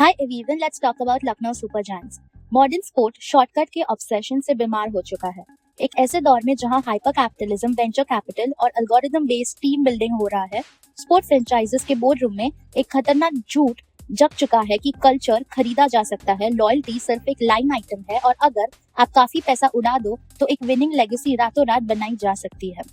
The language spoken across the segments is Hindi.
Hi everyone, let's talk about Lucknow super giants. Modern sport shortcut के ऑब्सेशन से बीमार हो चुका है। एक ऐसे दौर में जहां हाइपर कैपिटलिज्म, वेंचर कैपिटल और एल्गोरिथम बेस्ड टीम बिल्डिंग हो रहा है, स्पोर्ट फ्रेंचाइजेस के बोर्ड रूम में एक खतरनाक झूठ जग चुका है कि कल्चर खरीदा जा सकता है, लॉयल्टी सिर्फ एक लाइन आइटम है और अगर आप काफी पैसा उड़ा दो तो एक विनिंग लेगेसी रातों रात बनाई जा सकती है।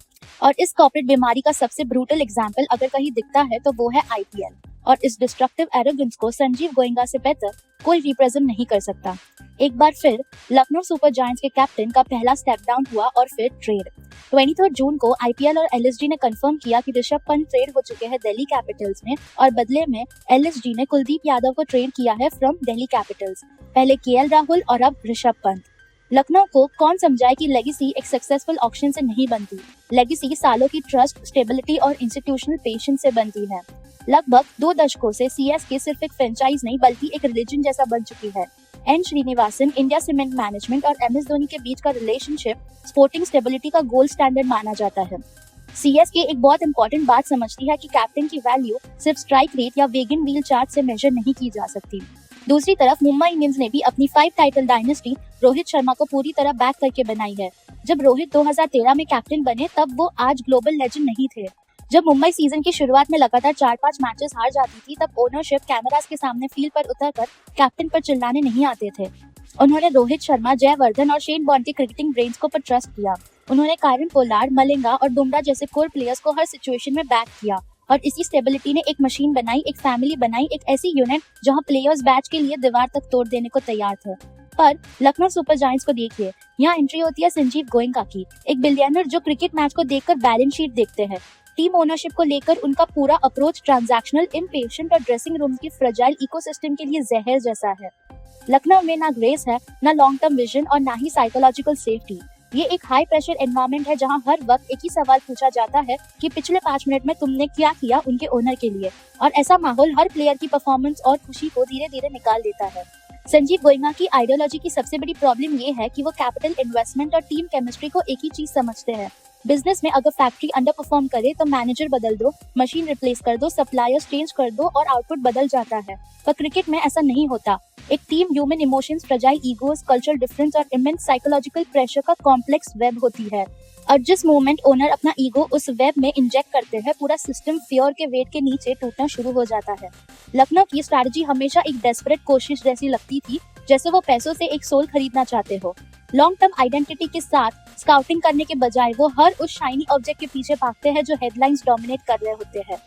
और इस कॉर्पोरेट बीमारी का सबसे ब्रूटल एग्जाम्पल अगर कहीं दिखता है तो वो है आईपीएल। और इस डिस्ट्रक्टिव एरोगेंस को संजीव गोयनका से बेहतर कोई रिप्रेजेंट नहीं कर सकता। एक बार फिर लखनऊ सुपर जायंट्स के कैप्टन का पहला स्टेप डाउन हुआ और फिर ट्रेड। 23 जून को आईपीएल और एलएसजी ने कंफर्म किया कि ऋषभ पंत ट्रेड हो चुके हैं दिल्ली कैपिटल्स में और बदले में एलएसजी ने कुलदीप यादव को ट्रेड किया है फ्रॉम दिल्ली कैपिटल्स। पहले केएल राहुल और अब ऋषभ पंत। लखनऊ को कौन समझाए कि लेगेसी एक सक्सेसफुल ऑक्शन से नहीं बनती। लेगेसी सालों की ट्रस्ट, स्टेबिलिटी और इंस्टीट्यूशनल पेशेंस से बनती है। लगभग 2 दशकों से सीएसके सिर्फ एक फ्रेंचाइज नहीं बल्कि एक रिलीजन जैसा बन चुकी है। N Srinivasan, India cement management और एमएस धोनी के बीच का रिलेशनशिप स्पोर्टिंग स्टेबिलिटी का गोल्ड स्टैंडर्ड माना जाता है। सीएसके एक बहुत इंपॉर्टेंट बात समझती है कि कैप्टन की वैल्यू सिर्फ स्ट्राइक रेट या वेगन व्हील चार्ट से मेजर नहीं की जा सकती। दूसरी तरफ मुंबई इंडियंस ने भी अपनी 5 टाइटल डायनेस्टी रोहित शर्मा को पूरी तरह बैक करके बनाई है। जब रोहित 2013 में कैप्टन बने तब वो आज ग्लोबल लेजेंड नहीं थे। जब मुंबई सीजन की शुरुआत में लगातार 4-5 मैचेस हार जाती थी तब ओनरशिप कैमरास के सामने फील्ड पर उतरकर कैप्टन पर चिल्लाने नहीं आते थे। उन्होंने रोहित शर्मा, जयवर्धन और शेन बॉर्न के क्रिकेटिंग ब्रेन्स को पर ट्रस्ट किया। उन्होंने कायरन पोलार्ड, मलिंगा और बुमराह जैसे कोर प्लेयर्स को हर सिचुएशन में बैक किया और इसी स्टेबिलिटी ने एक मशीन बनाई, एक फैमिली बनाई, एक ऐसी यूनिट जहां प्लेयर्स बैच के लिए दीवार तक तोड़ देने को तैयार थे। पर लखनऊ सुपर जायंट्स को देखिए, यहाँ एंट्री होती है संजीव गोयनका की, एक बिलियनर जो क्रिकेट मैच को देखकर बैलेंस शीट देखते हैं। टीम ओनरशिप को लेकर उनका पूरा अप्रोच ट्रांजैक्शनल, इम्पेशेंट और ड्रेसिंग रूम की फ्रेजाइल इकोसिस्टम के लिए जहर जैसा है। लखनऊ में ना ग्रेस है, ना लॉन्ग टर्म विजन और ना ही साइकोलॉजिकल सेफ्टी। ये एक हाई प्रेशर एनवायरनमेंट है जहां हर वक्त एक ही सवाल पूछा जाता है कि पिछले 5 मिनट में तुमने क्या किया उनके ओनर के लिए। और ऐसा माहौल हर प्लेयर की परफॉर्मेंस और खुशी को धीरे धीरे निकाल देता है। संजीव गोयनका की आइडियोलॉजी की सबसे बड़ी प्रॉब्लम ये है कि वो कैपिटल, इन्वेस्टमेंट और टीम केमिस्ट्री को एक ही चीज समझते हैं। बिजनेस में अगर फैक्ट्री अंडर परफॉर्म करे तो मैनेजर बदल दो, मशीन रिप्लेस कर दो, सप्लायर्स चेंज कर दो और आउटपुट बदल जाता है। पर क्रिकेट में ऐसा नहीं होता। एक team human emotions, fragile egos, cultural difference और इमेंस साइकोलॉजिकल प्रेशर का कॉम्प्लेक्स वेब होती है। और जिस मोमेंट ओनर अपना ईगो उस वेब में इंजेक्ट करते हैं, पूरा सिस्टम फियर के वेट के नीचे टूटना शुरू हो जाता है। लखनऊ की स्ट्रैटेजी हमेशा एक डेस्परेट कोशिश जैसी लगती थी, जैसे वो पैसों से एक सोल खरीदना चाहते हो। लॉन्ग टर्म आइडेंटिटी के साथ स्काउटिंग करने के बजाय वो हर उस शाइनी ऑब्जेक्ट के पीछे भागते हैं जो हेडलाइंस डोमिनेट कर रहे होते हैं।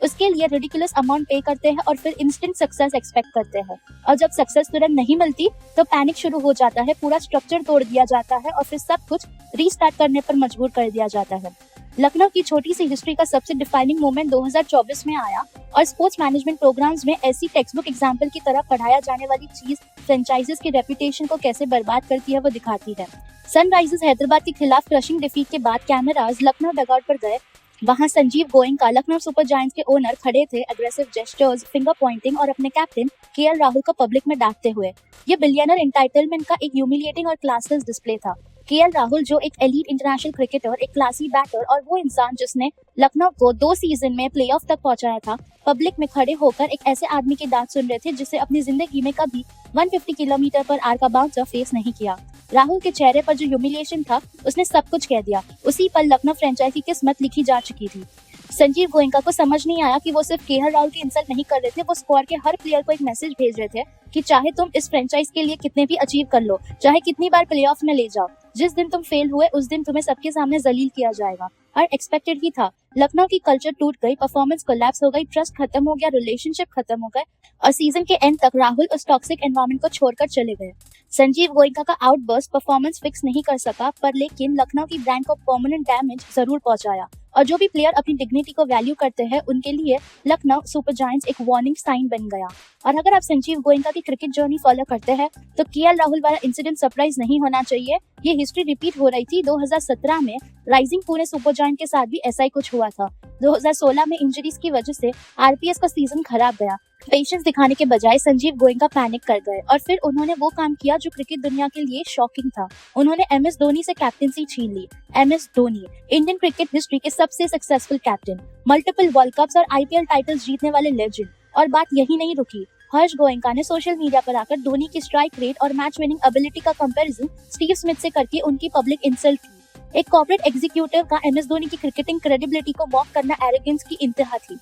उसके लिए रिडिकुलस अमाउंट पे करते हैं और फिर इंस्टेंट सक्सेस एक्सपेक्ट करते हैं। और जब सक्सेस तुरंत नहीं मिलती तो पैनिक शुरू हो जाता है, पूरा स्ट्रक्चर तोड़ दिया जाता है और फिर सब कुछ रीस्टार्ट करने पर मजबूर कर दिया जाता है। लखनऊ की छोटी सी हिस्ट्री का सबसे डिफाइनिंग मोमेंट 2024 में आया और स्पोर्ट्स मैनेजमेंट प्रोग्राम्स में ऐसी टेक्स्ट बुक एग्जाम्पल की तरह पढ़ाया जाने वाली चीज फ्रेंचाइजेस की रेपुटेशन को कैसे बर्बाद करती है वो दिखाती है। सनराइजर्स हैदराबाद के खिलाफ क्रशिंग डिफीट के बाद कैमरास लखनऊ डगआउट पर गए। वहां संजीव गोयनका, लखनऊ सुपर जायंट्स के ओनर, खड़े थे, अग्रेसिव जेस्चर्स, फिंगर पॉइंटिंग और अपने कैप्टन केएल राहुल को पब्लिक में डांटते हुए। ये बिलियनर एंटाइटलमेंट का एक ह्यूमिलिएटिंग और क्लासलेस डिस्प्ले था। केएल राहुल जो एक एलीट इंटरनेशनल क्रिकेटर, एक क्लासी बैटर और वो इंसान जिसने लखनऊ को 2 सीजन में प्लेऑफ तक पहुंचाया था, पब्लिक में खड़े होकर एक ऐसे आदमी की डांट सुन रहे थे जिसे अपनी जिंदगी में कभी 150 किलोमीटर पर आर का बाउंसर फेस नहीं किया। राहुल के चेहरे पर जो ह्यूमिलिएशन था, उसने सब कुछ कह दिया। उसी पल लखनऊ फ्रेंचाइज की किस्मत लिखी जा चुकी थी। संजीव गोयनका को समझ नहीं आया कि वो सिर्फ केएल राहुल की इंसल्ट नहीं कर रहे थे, वो स्क्वाड के हर प्लेयर को एक मैसेज भेज रहे थे कि चाहे तुम इस फ्रेंचाइज के लिए कितने भी अचीव कर लो, चाहे कितनी बार प्लेऑफ में ले जाओ, जिस दिन तुम फेल हुए उस दिन तुम्हें सबके सामने जलील किया जाएगा। और एक्सपेक्टेड ही था। लखनऊ की कल्चर टूट गई, परफॉर्मेंस कोलैप्स हो गई, ट्रस्ट खत्म हो गया, रिलेशनशिप खत्म हो गए और सीजन के एंड तक राहुल उस टॉक्सिक एनवायरनमेंट को छोड़कर चले गए। संजीव गोयनका का आउटबर्स्ट परफॉर्मेंस फिक्स नहीं कर सका, पर लेकिन लखनऊ की ब्रांड को परमानेंट डैमेज जरूर पहुंचाया। और जो भी प्लेयर अपनी डिग्निटी को वैल्यू करते हैं उनके लिए लखनऊ सुपर जायंट्स एक वार्निंग साइन बन गया। और अगर आप संजीव गोयनका की क्रिकेट जर्नी फॉलो करते हैं तो केएल राहुल वाला इंसिडेंट सरप्राइज नहीं होना चाहिए। ये हिस्ट्री रिपीट हो रही थी। 2017 में राइजिंग पुणे सुपर जायंट के साथ भी ऐसा ही कुछ हुआ था। 2016 में इंजरीज की वजह से आरपीएस का सीजन खराब गया। पेशेंस दिखाने के बजाय संजीव गोयनका पैनिक कर गए और फिर उन्होंने वो काम किया जो क्रिकेट दुनिया के लिए शॉकिंग था। उन्होंने एमएस धोनी से कैप्टेंसी छीन ली। MS Dhoni, Indian cricket history के सबसे successful captain, multiple world cups और आईपीएल टाइटल्स जीतने वाले लेजेंड। और बात यही नहीं रुकी। हर्ष गोयनका ने सोशल मीडिया पर आकर धोनी की स्ट्राइक रेट और मैच विनिंग एबिलिटी का कंपैरिजन स्टीव स्मिथ से करके उनकी पब्लिक इंसल्ट की। एक कॉर्पोरेट एग्जीक्यूटिव का एमएस धोनी की क्रिकेटिंग क्रेडिबिलिटी को मॉक करना एरोगेंस की इंतहा थी।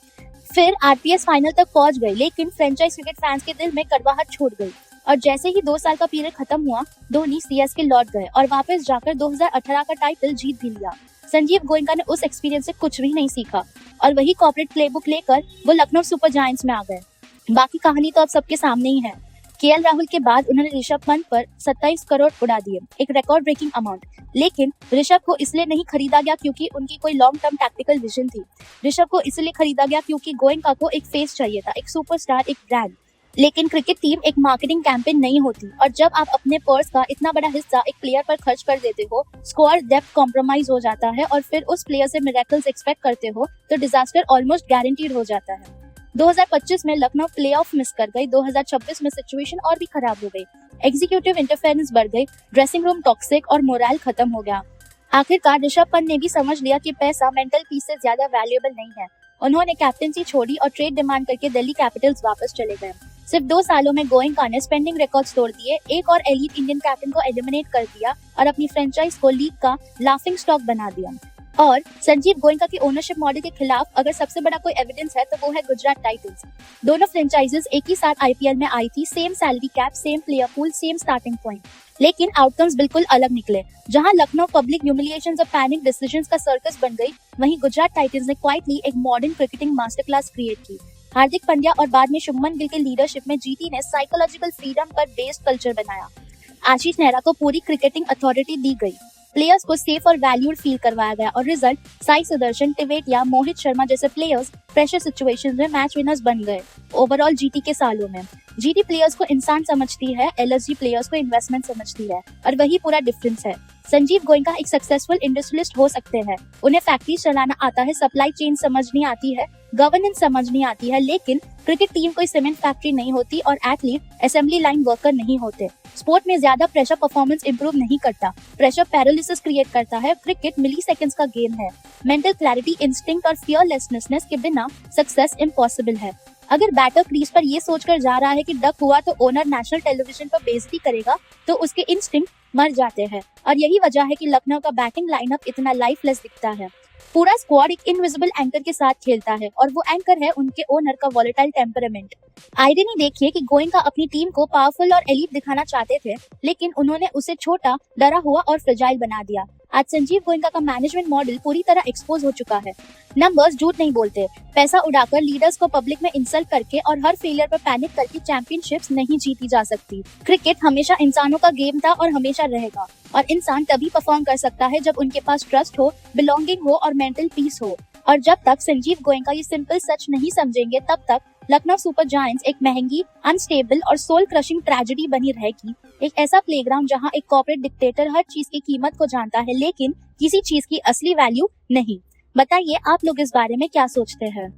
फिर आरपीएस फाइनल तक पहुंच गई, लेकिन फ्रेंचाइज क्रिकेट फैंस के दिल में कड़वाहट छोड़ गई और जैसे ही 2 साल का पीरियड खत्म हुआ, धोनी सीएसके लौट गए और वापस जाकर 2018 का टाइटल जीत भी लिया। संजीव गोयनका ने उस एक्सपीरियंस से कुछ भी नहीं सीखा और वही कॉर्पोरेट प्लेबुक लेकर वो लखनऊ सुपर जायंट्स में आ गए। बाकी कहानी तो अब सबके सामने ही है। केएल राहुल के बाद उन्होंने ऋषभ पंत पर 27 करोड़ उड़ा दिए, एक रिकॉर्ड ब्रेकिंग अमाउंट। लेकिन ऋषभ को इसलिए नहीं खरीदा गया क्योंकि उनकी कोई लॉन्ग टर्म टैक्टिकल विजन थी। ऋषभ को इसलिए खरीदा गया क्योंकि गोयनका को एक फेस चाहिए था, एक सुपरस्टार, एक ब्रांड। लेकिन क्रिकेट टीम एक मार्केटिंग कैंपेन नहीं होती और जब आप अपने पर्स का इतना बड़ा हिस्सा एक प्लेयर पर खर्च कर देते हो, स्क्वाड डेप्थ कॉम्प्रोमाइज हो जाता है और फिर उस प्लेयर से मिरेकल्स एक्सपेक्ट करते हो तो डिजास्टर ऑलमोस्ट गारंटीड हो जाता है। 2025 में लखनऊ प्लेऑफ मिस कर गई, 2026 में सिचुएशन और भी खराब हो गई। एग्जीक्यूटिव इंटरफेरेंस बढ़ गई, ड्रेसिंग रूम टॉक्सिक और मोरल खत्म हो गया। आखिरकार ऋषभ पंत ने भी समझ लिया कि पैसा मेंटल पीस से ज्यादा वैल्यूएबल नहीं है। उन्होंने कैप्टेंसी छोड़ी और ट्रेड डिमांड करके दिल्ली कैपिटल्स वापस चले गए। सिर्फ 2 सालों में गोयनका ने स्पेंडिंग रिकॉर्ड्स तोड़ दिए, एक और एलीट इंडियन कैप्टन को एलिमिनेट कर दिया और अपनी फ्रेंचाइज को लीग का लाफिंग स्टॉक बना दिया। और संजीव गोयनका के ओनरशिप मॉडल के खिलाफ अगर सबसे बड़ा कोई एविडेंस है तो वो है गुजरात टाइटंस। दोनों फ्रेंचाइजेस एक ही साथ आईपीएल में आई थी, same salary cap, same player pool, same starting point, लेकिन आउटकम्स बिल्कुल अलग निकले। जहां लखनऊ पब्लिक ह्यूमिलिएशंस और पैनिक डिसीजंस का सर्कस बन गई, वहीं गुजरात टाइटंस ने क्वाइटली एक modern cricketing master class create की। हार्दिक पांड्या और बाद में शुभमन गिल के लीडरशिप में जीटी ने साइकोलॉजिकल फ्रीडम पर बेस्ड कल्चर बनाया। आशीष नेहरा को पूरी क्रिकेटिंग अथॉरिटी दी गई, प्लेयर्स को सेफ और वैल्यूड फील करवाया गया और रिजल्ट साई सुदर्शन, टिवेटिया, मोहित शर्मा जैसे प्लेयर्स प्रेशर सिचुएशंस में मैच विनर्स बन गए। ओवरऑल जीटी के सालों में जीटी प्लेयर्स को इंसान समझती है, एलएसजी प्लेयर्स को इन्वेस्टमेंट समझती है और वही पूरा डिफरेंस है। संजीव गोयनका एक सक्सेसफुल इंडस्ट्रियलिस्ट हो सकते हैं, उन्हें फैक्ट्री चलाना आता है, सप्लाई चेन समझनी आती है, गवर्नेंस समझनी आती है, लेकिन क्रिकेट टीम कोई सीमेंट फैक्ट्री नहीं होती और एथलीट असेंबली लाइन वर्कर नहीं होते। स्पोर्ट में ज्यादा प्रेशर परफॉर्मेंस इंप्रूव नहीं करता, प्रेशर पैरालिसिस क्रिएट करता है। क्रिकेट मिलीसेकंड्स का गेम है। मेंटल क्लैरिटी, इंस्टिंक्ट और फियरलेसनेस के बिना सक्सेस इम्पॉसिबल है। अगर बैटर क्रीज पर ये सोचकर जा रहा है कि डक हुआ तो ओनर नेशनल टेलीविजन पर बेइज्जती करेगा, तो उसके इंस्टिंक्ट मर जाते हैं और यही वजह है कि लखनऊ का बैटिंग लाइनअप इतना लाइफलेस दिखता है। पूरा स्क्वाड एक इनविजिबल एंकर के साथ खेलता है और वो एंकर है उनके ओनर का वॉलेटाइल टेम्परामेंट। आइडिया देखिए कि गोयनका अपनी टीम को पावरफुल और एलीट दिखाना चाहते थे, लेकिन उन्होंने उसे छोटा, डरा हुआ और फ्रेजाइल बना दिया। आज संजीव गोयनका का मैनेजमेंट मॉडल पूरी तरह एक्सपोज हो चुका है। नंबर्स झूठ नहीं बोलते, पैसा उड़ाकर, लीडर्स को पब्लिक में इंसल्ट करके और हर फेलियर पर पैनिक करके चैंपियनशिप्स नहीं जीती जा सकती। क्रिकेट हमेशा इंसानों का गेम था और हमेशा रहेगा, और इंसान तभी परफॉर्म कर सकता है जब उनके पास ट्रस्ट हो, बिलोंगिंग हो और मेंटल पीस हो। और जब तक संजीव गोयनका ये सिंपल सच नहीं समझेंगे, तब तक लखनऊ सुपर जायंट्स एक महंगी, अनस्टेबल और सोल क्रशिंग ट्रेजेडी बनी रहेगी। एक ऐसा प्लेग्राउंड जहां एक कॉर्पोरेट डिक्टेटर हर चीज की कीमत को जानता है, लेकिन किसी चीज की असली वैल्यू नहीं। बताइए आप लोग इस बारे में क्या सोचते हैं।